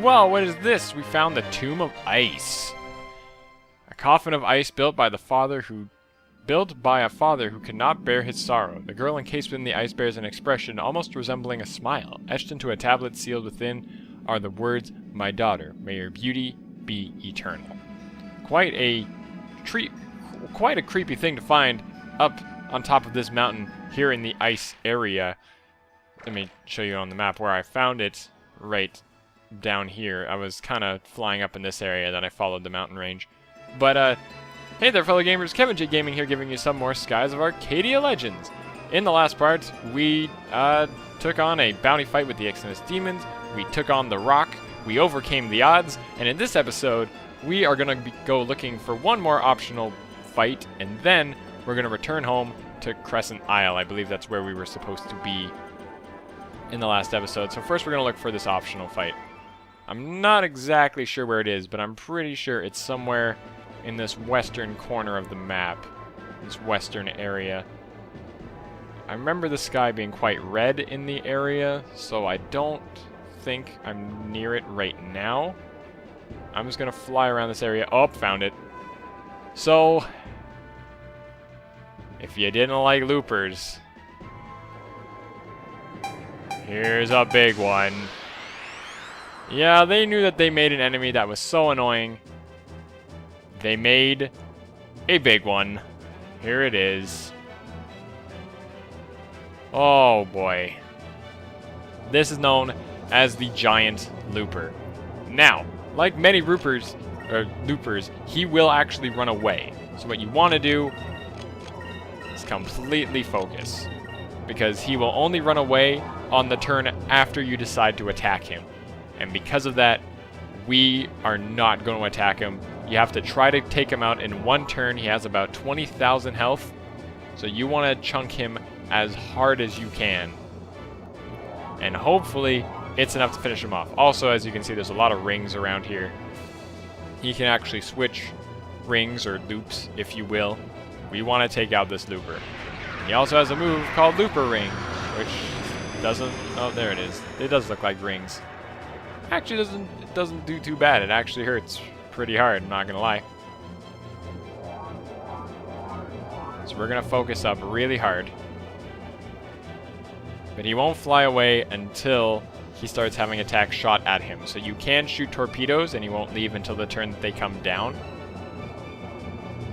Well, what is this? We found the Tomb of Ice. A coffin of ice built by a father who could not bear his sorrow. The girl encased within the ice bears an expression almost resembling a smile. Etched into a tablet sealed within are the words, "My daughter, may your beauty be eternal." Quite a creepy thing to find up on top of this mountain here in the ice area. Let me show you on the map where I found it, right down here. I was kind of flying up in this area, then I followed the mountain range. But, hey there, fellow gamers. Kevin J Gaming here, giving you some more Skies of Arcadia Legends. In the last part, we took on a bounty fight with the Exodus demons. We took on the rock. We overcame the odds. And in this episode, we are going to go looking for one more optional fight, and then we're going to return home to Crescent Isle. I believe that's where we were supposed to be in the last episode. So first we're going to look for this optional fight. I'm not exactly sure where it is, but I'm pretty sure it's somewhere in this western corner of the map, this western area. I remember the sky being quite red in the area, so I don't think I'm near it right now. I'm just gonna fly around this area. Oh, found it. So, if you didn't like loopers, here's a big one. Yeah, they knew that they made an enemy that was so annoying. They made a big one. Here it is. Oh boy. This is known as the giant looper. Now, like many loopers, he will actually run away. So what you want to do is completely focus, because he will only run away on the turn after you decide to attack him. And because of that, we are not going to attack him. You have to try to take him out in one turn. He has about 20,000 health, so you want to chunk him as hard as you can. And hopefully, it's enough to finish him off. Also, as you can see, there's a lot of rings around here. He can actually switch rings, or loops, if you will. We want to take out this looper. He also has a move called Looper Ring, which doesn't... Oh, there it is. It does look like rings. Actually, it doesn't do too bad. It actually hurts pretty hard, I'm not gonna lie. So we're gonna focus up really hard. But he won't fly away until he starts having attacks shot at him. So you can shoot torpedoes and he won't leave until the turn that they come down.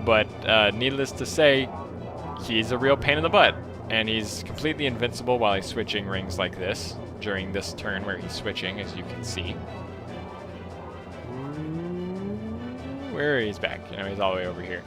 But needless to say, he's a real pain in the butt. And he's completely invincible while he's switching rings like this, during this turn where he's switching, as you can see. Where he's back, you know, he's all the way over here.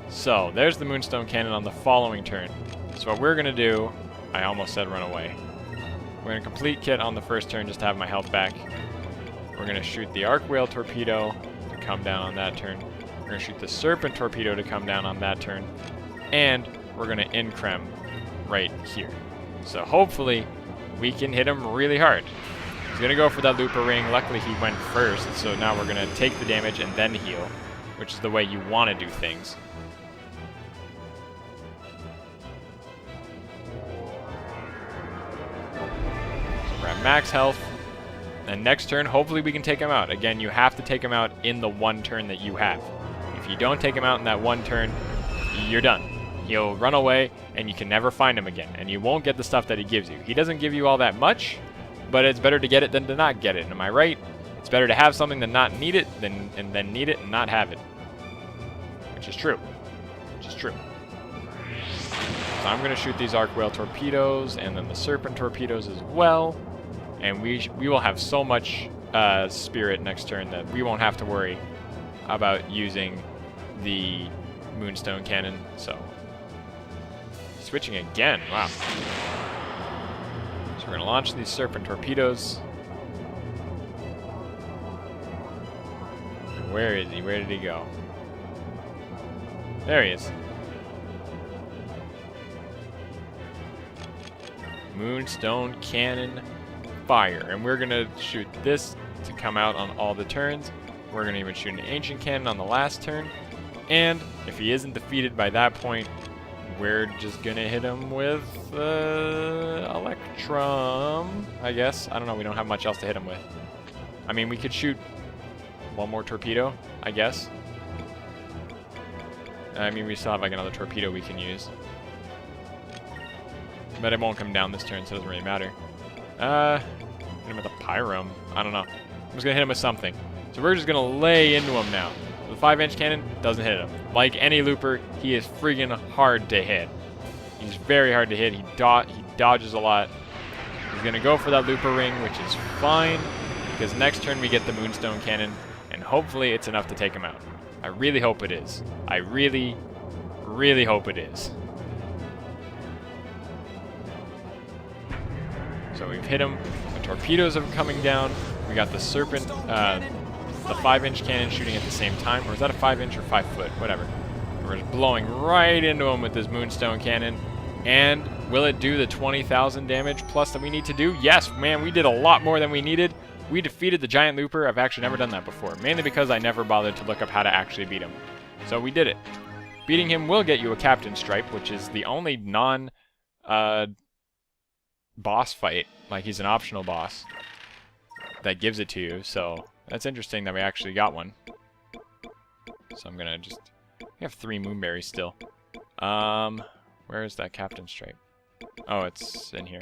So, there's the Moonstone Cannon on the following turn. So what we're going to do, I almost said run away. We're going to complete kit on the first turn just to have my health back. We're going to shoot the Arc Whale Torpedo to come down on that turn. We're going to shoot the Serpent Torpedo to come down on that turn. And we're going to Increm right here. So hopefully we can hit him really hard. He's going to go for that Looper Ring. Luckily he went first, so now we're going to take the damage and then heal, which is the way you want to do things. So we're at max health. And next turn, hopefully we can take him out. Again, you have to take him out in the one turn that you have. If you don't take him out in that one turn, you're done. He'll run away, and you can never find him again. And you won't get the stuff that he gives you. He doesn't give you all that much, but it's better to get it than to not get it. Am I right? It's better to have something than not need it, than need it and not have it. Which is true. Which is true. So I'm going to shoot these Arc Whale Torpedoes, and then the Serpent Torpedoes as well. And we will have so much spirit next turn that we won't have to worry about using the Moonstone Cannon. So, switching again. Wow. So we're going to launch these Serpent Torpedoes. Where is he? Where did he go? There he is. Moonstone Cannon fire. And we're going to shoot this to come out on all the turns. We're going to even shoot an Ancient Cannon on the last turn. And if he isn't defeated by that point, we're just gonna hit him with Electrum, I guess. I don't know, we don't have much else to hit him with. I mean, we could shoot one more torpedo, I guess. I mean, we still have like another torpedo we can use. But it won't come down this turn, so it doesn't really matter. Hit him with a Pyrome. I don't know. I'm just gonna hit him with something. So we're just gonna lay into him now. The 5-inch cannon doesn't hit him. Like any looper, he is friggin' hard to hit. He's very hard to hit. He dodges a lot. He's gonna go for that looper ring, which is fine, because next turn we get the Moonstone cannon, and hopefully it's enough to take him out. I really hope it is. I really, really hope it is. So we've hit him. The torpedoes are coming down. We got the Serpent, the 5-inch cannon shooting at the same time. Or is that a 5-inch or 5-foot? Whatever. We're just blowing right into him with this Moonstone cannon. And will it do the 20,000 damage plus that we need to do? Yes, man, we did a lot more than we needed. We defeated the giant looper. I've actually never done that before, mainly because I never bothered to look up how to actually beat him. So we did it. Beating him will get you a Captain Stripe, which is the only boss fight, like he's an optional boss, that gives it to you. So that's interesting that we actually got one. So I'm gonna just, we have 3 moonberries still. Where is that Captain Stripe? Oh, it's in here.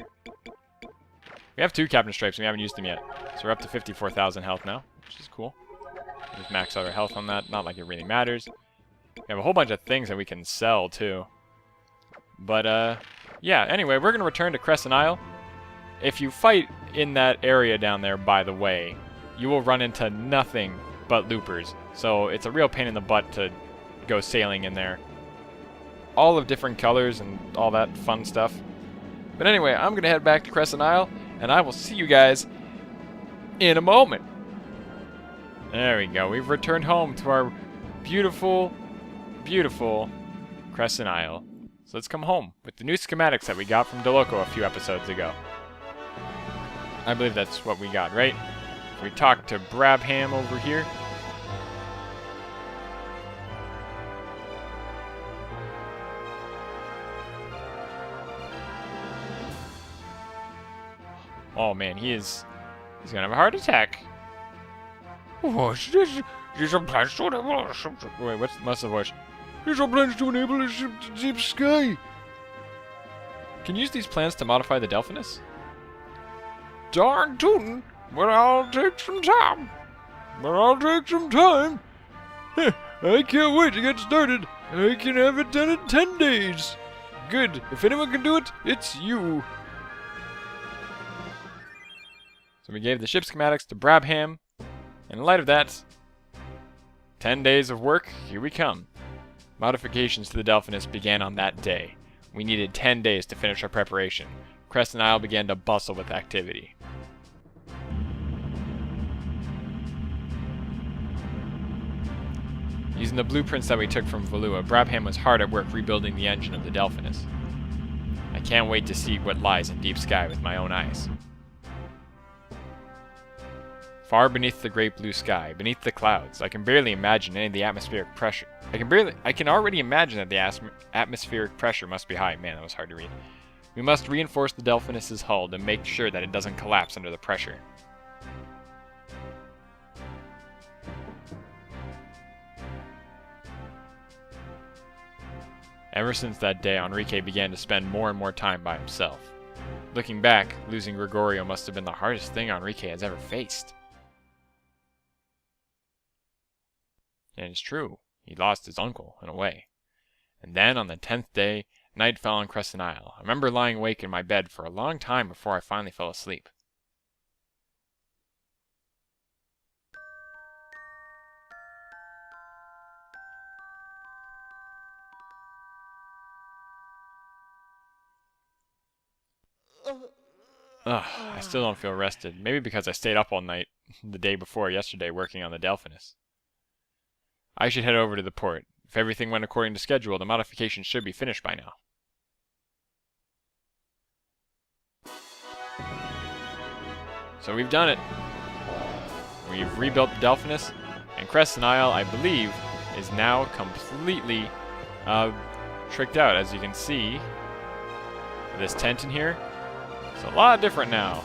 We have 2 Captain Stripes and we haven't used them yet. So we're up to 54,000 health now, which is cool. Just max out our health on that, not like it really matters. We have a whole bunch of things that we can sell too. But yeah, anyway, we're gonna return to Crescent Isle. If you fight in that area down there, by the way, you will run into nothing but loopers. So it's a real pain in the butt to go sailing in there. All of different colors and all that fun stuff. But anyway, I'm gonna head back to Crescent Isle, and I will see you guys in a moment. There we go. We've returned home to our beautiful, beautiful Crescent Isle. So let's come home with the new schematics that we got from Deloco a few episodes ago. I believe that's what we got, right? We talked to Brabham over here. Oh man, he's gonna have a heart attack. What's this? These are plans to enable a ship to... Wait, what's the voice? These are plans to enable a ship to deep sky. Can you use these plans to modify the Delphinus? Darn tootin', but I'll take some time. I can't wait to get started. I can have it done in 10 days. Good. If anyone can do it, it's you. So we gave the ship schematics to Brabham. In light of that, 10 days of work, here we come. Modifications to the Delphinus began on that day. We needed 10 days to finish our preparation. Crescent Isle began to bustle with activity. Using the blueprints that we took from Valua, Brabham was hard at work rebuilding the engine of the Delphinus. I can't wait to see what lies in deep sky with my own eyes. Far beneath the great blue sky, beneath the clouds, I can barely imagine any of the atmospheric pressure. I can already imagine that the atmospheric pressure must be high. Man, that was hard to read. We must reinforce the Delphinus's hull to make sure that it doesn't collapse under the pressure. Ever since that day, Enrique began to spend more and more time by himself. Looking back, losing Gregorio must have been the hardest thing Enrique has ever faced. And it's true, he lost his uncle, in a way. And then, on the 10th day, night fell on Crescent Isle. I remember lying awake in my bed for a long time before I finally fell asleep. I still don't feel rested. Maybe because I stayed up all night the day before yesterday working on the Delphinus. I should head over to the port. If everything went according to schedule, the modifications should be finished by now. So we've done it. We've rebuilt the Delphinus, and Crescent Isle, I believe, is now completely tricked out, as you can see. This tent in here, it's a lot different now.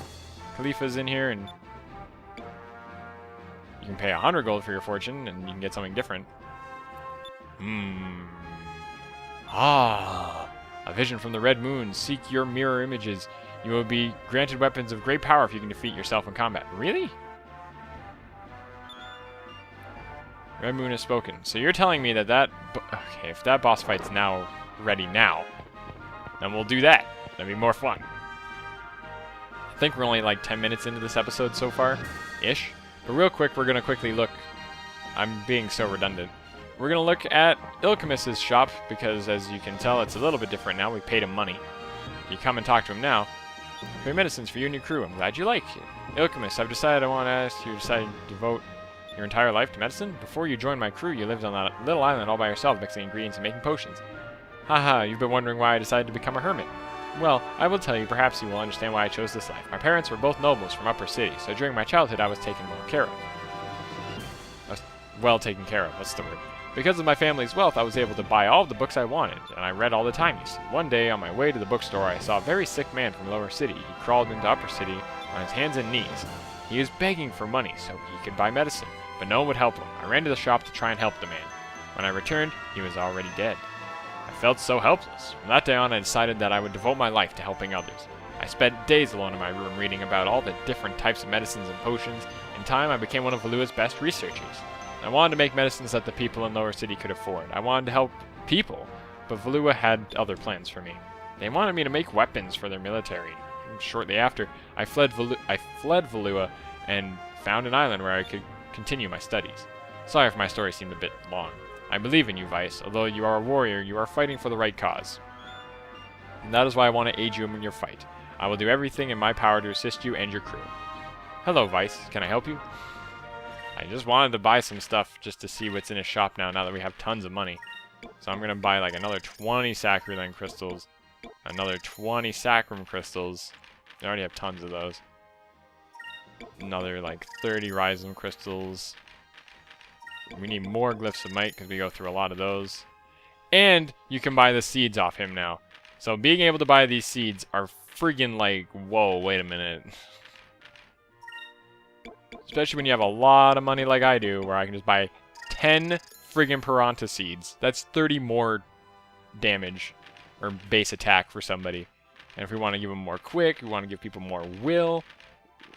Khalifa's in here, and you can pay 100 gold for your fortune, and you can get something different. Ah, a vision from the Red Moon. Seek your mirror images. You will be granted weapons of great power if you can defeat yourself in combat. Really? Red Moon has spoken. So you're telling me that okay, if that boss fight's now ready now, then we'll do that. That'd be more fun. I think we're only like 10 minutes into this episode so far-ish. But real quick, we're going to quickly look. I'm being so redundant. We're going to look at Ilkamis's shop, because as you can tell, it's a little bit different now. We paid him money. You come and talk to him now. Free medicines for you and your crew. I'm glad you like it. Ilkamis, I've decided I want to ask you to decide to devote your entire life to medicine. Before you joined my crew, you lived on that little island all by yourself, mixing ingredients and making potions. Haha, you've been wondering why I decided to become a hermit. Well, I will tell you, perhaps you will understand why I chose this life. My parents were both nobles from upper city, so during my childhood I was taken well care of. Well taken care of, what's the word? Because of my family's wealth, I was able to buy all of the books I wanted, and I read all the time, you see. One day, on my way to the bookstore, I saw a very sick man from lower city. He crawled into upper city on his hands and knees. He was begging for money so he could buy medicine, but no one would help him. I ran to the shop to try and help the man. When I returned, he was already dead. I felt so helpless. From that day on, I decided that I would devote my life to helping others. I spent days alone in my room reading about all the different types of medicines and potions. In time, I became one of Valua's best researchers. I wanted to make medicines that the people in Lower City could afford. I wanted to help people, but Valua had other plans for me. They wanted me to make weapons for their military. Shortly after, I fled Valua and found an island where I could continue my studies. Sorry if my story seemed a bit long. I believe in you, Vice. Although you are a warrior, you are fighting for the right cause. And that is why I want to aid you in your fight. I will do everything in my power to assist you and your crew. Hello, Vice. Can I help you? I just wanted to buy some stuff just to see what's in his shop now that we have tons of money. So I'm going to buy like another 20 Saccharin crystals, another 20 Saccharin crystals. I already have tons of those. Another like 30 Rhizome crystals. We need more Glyphs of Might because we go through a lot of those. And you can buy the seeds off him now. So being able to buy these seeds are friggin' like, whoa, wait a minute. Especially when you have a lot of money like I do, where I can just buy 10 friggin' Piranta seeds. That's 30 more damage, or base attack for somebody. And if we want to give them more quick, we want to give people more will,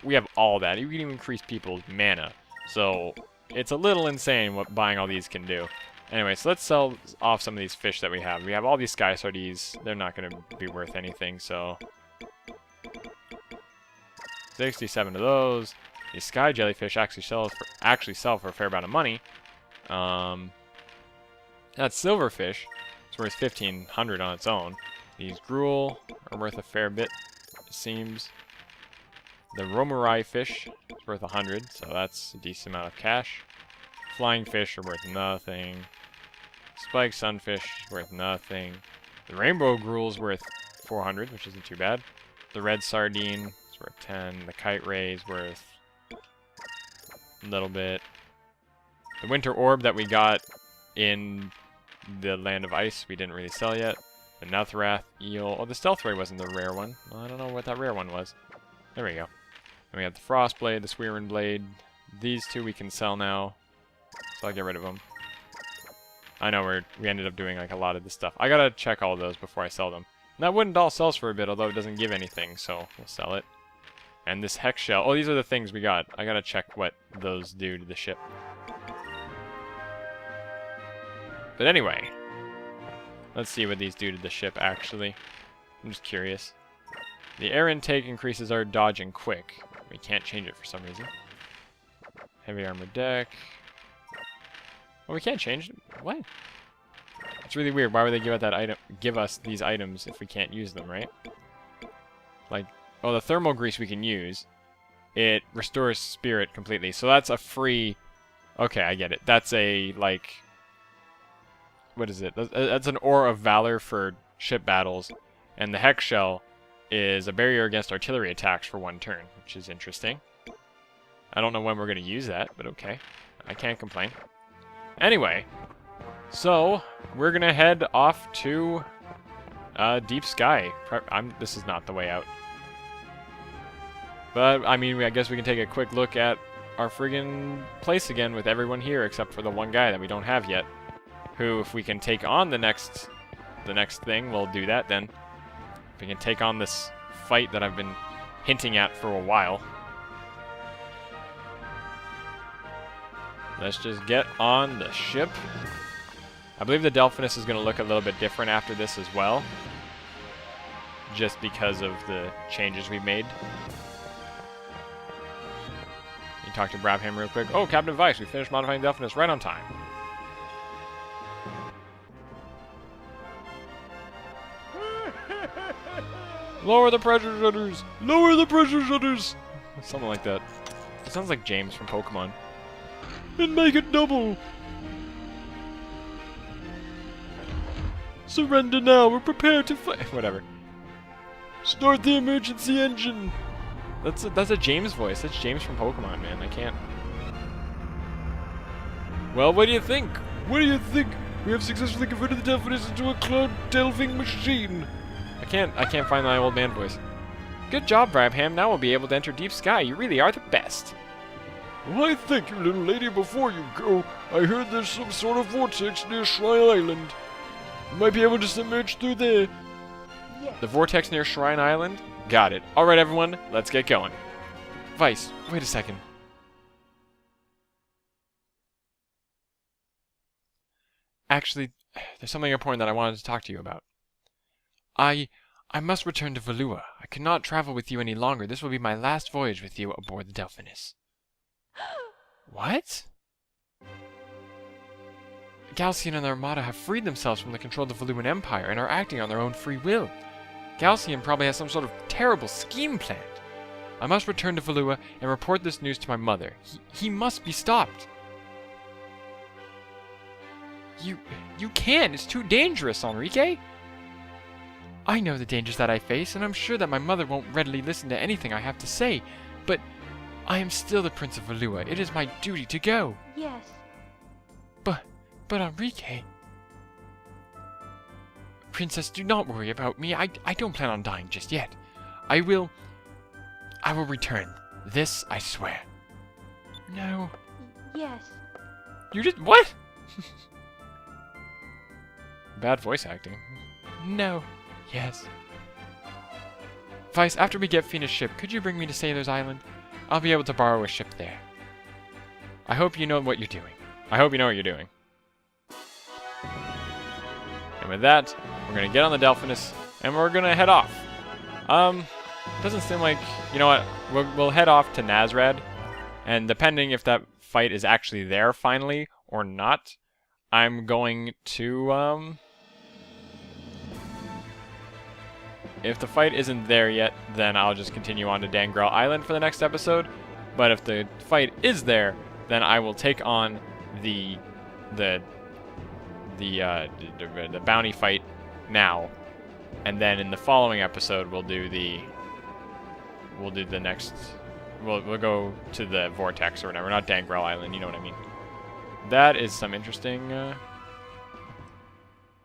we have all that. You can even increase people's mana. So it's a little insane what buying all these can do. Anyway, so let's sell off some of these fish that we have. We have all these Sky Sardines. They're not going to be worth anything, so 67 of those. These Sky Jellyfish actually sell for a fair amount of money. That Silverfish is worth 1,500 on its own. These Gruel are worth a fair bit, it seems. The Romurai fish is worth 100, so that's a decent amount of cash. Flying fish are worth nothing. Spiked Sunfish is worth nothing. The Rainbow Gruel is worth 400, which isn't too bad. The Red Sardine is worth 10. The Kite Ray is worth a little bit. The Winter Orb that we got in the Land of Ice, we didn't really sell yet. The Nothrath Eel. Oh, the Stealth Ray wasn't the rare one. Well, I don't know what that rare one was. There we go. And we have the Frost Blade, the Swearin Blade. These two we can sell now, so I'll get rid of them. I know we ended up doing like a lot of this stuff. I gotta check all of those before I sell them. And that wooden doll sells for a bit, although it doesn't give anything, so we'll sell it. And this Hex Shell. Oh, these are the things we got. I gotta check what those do to the ship. But anyway, let's see what these do to the ship, actually. I'm just curious. The air intake increases our dodge and quick. We can't change it for some reason. Heavy armor deck. Well, we can't change it. What? It's really weird. Why would they give us these items if we can't use them, right? Like, oh, the thermal grease we can use. It restores spirit completely. So that's a free... Okay, I get it. That's a, like... What is it? That's an Ore of Valor for ship battles. And the Hex Shell is a barrier against artillery attacks for 1 turn, which is interesting. I don't know when we're going to use that, but okay. I can't complain. Anyway, So, we're gonna head off to Deep Sky. This is not the way out. But, I mean, I guess we can take a quick look at our friggin' place again with everyone here except for the one guy that we don't have yet. Who, if we can take on the next thing, we'll do that then. If we can take on this fight that I've been hinting at for a while. Let's just get on the ship. I believe the Delphinus is going to look a little bit different after this as well. Just because of the changes we've made. You talk to Brabham real quick. Oh, Captain Vice, we finished modifying Delphinus right on time. Lower the pressure shutters! Lower the pressure shutters! Something like that. It sounds like James from Pokemon. And make it double! Surrender now, we're prepared to fight. Whatever. Start the emergency engine! That's a James voice. That's James from Pokemon, man. I can't. Well, what do you think? What do you think? We have successfully converted the Delphinus into a cloud delving machine. I can't find my old man voice. Good job, Brabham. Now we'll be able to enter Deep Sky. You really are the best. Why, thank you, little lady. Before you go, I heard there's some sort of vortex near Shrine Island. You might be able to submerge through there. Yes. The vortex near Shrine Island? Got it. Alright, everyone. Let's get going. Vice, wait a second. Actually, there's something important that I wanted to talk to you about. I must return to Valua. I cannot travel with you any longer. This will be my last voyage with you aboard the Delphinus. What? Galcian and the Armada have freed themselves from the control of the Valuan Empire and are acting on their own free will. Galcian probably has some sort of terrible scheme planned. I must return to Valua and report this news to my mother. He must be stopped. You can't. It's too dangerous, Enrique. I know the dangers that I face, and I'm sure that my mother won't readily listen to anything I have to say, but I am still the Prince of Valua. It is my duty to go. Yes. But Enrique... Princess, do not worry about me. I don't plan on dying just yet. I will return. This I swear. No. Yes. You just... What? Bad voice acting. No. Yes. Vice, after we get Phoenix' ship, could you bring me to Sailor's Island? I'll be able to borrow a ship there. I hope you know what you're doing. I hope you know what you're doing. And with that, we're going to get on the Delphinus, and we're going to head off. Doesn't seem like... You know what? We'll head off to Nazrad, and depending if that fight is actually there finally or not, I'm going to... If the fight isn't there yet, then I'll just continue on to Dangrel Island for the next episode. But if the fight is there, then I will take on the bounty fight now, and then in the following episode we'll go to the vortex or whatever, not Dangrel Island, you know what I mean. That is some interesting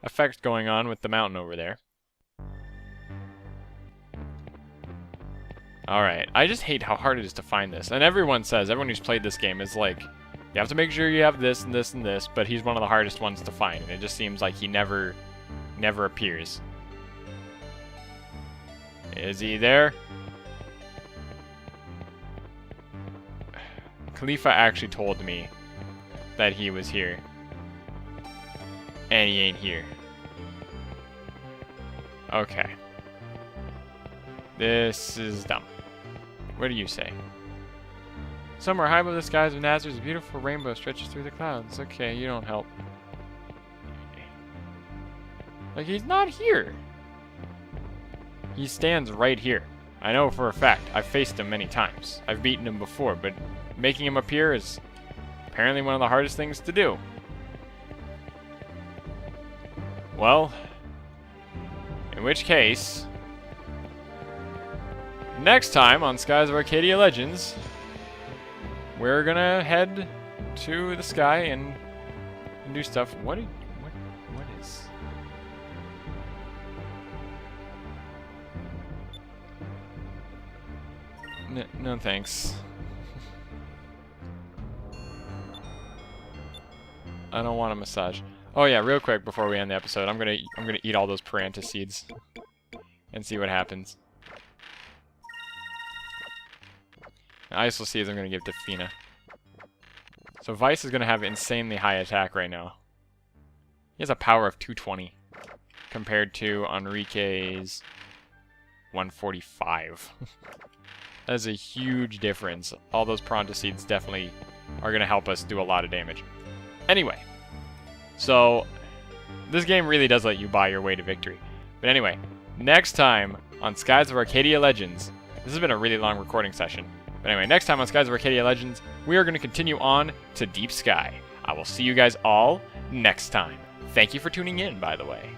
effect going on with the mountain over there. Alright, I just hate how hard it is to find this. And everyone who's played this game is like, you have to make sure you have this and this and this, but he's one of the hardest ones to find. And it just seems like he never appears. Is he there? Khalifa actually told me that he was here. And he ain't here. Okay. This is dumb. What do you say? Somewhere high above the skies of Nazareth, a beautiful rainbow stretches through the clouds. Okay, you don't help. Like, he's not here. He stands right here. I know for a fact. I've faced him many times. I've beaten him before, but making him appear is apparently one of the hardest things to do. Well, in which case... Next time on Skies of Arcadia Legends, we're gonna head to the sky and do stuff. No thanks. I don't want a massage. Oh yeah, real quick before we end the episode, I'm gonna eat all those Paranta seeds and see what happens. Isol seeds I'm gonna give to Fina. So Vice is gonna have insanely high attack right now. He has a power of 220 compared to Enrique's 145. That is a huge difference. All those Paranta seeds definitely are gonna help us do a lot of damage. Anyway, so this game really does let you buy your way to victory. But anyway, next time on Skies of Arcadia Legends, this has been a really long recording session. But anyway, next time on Skies of Arcadia Legends, we are going to continue on to Deep Sky. I will see you guys all next time. Thank you for tuning in, by the way.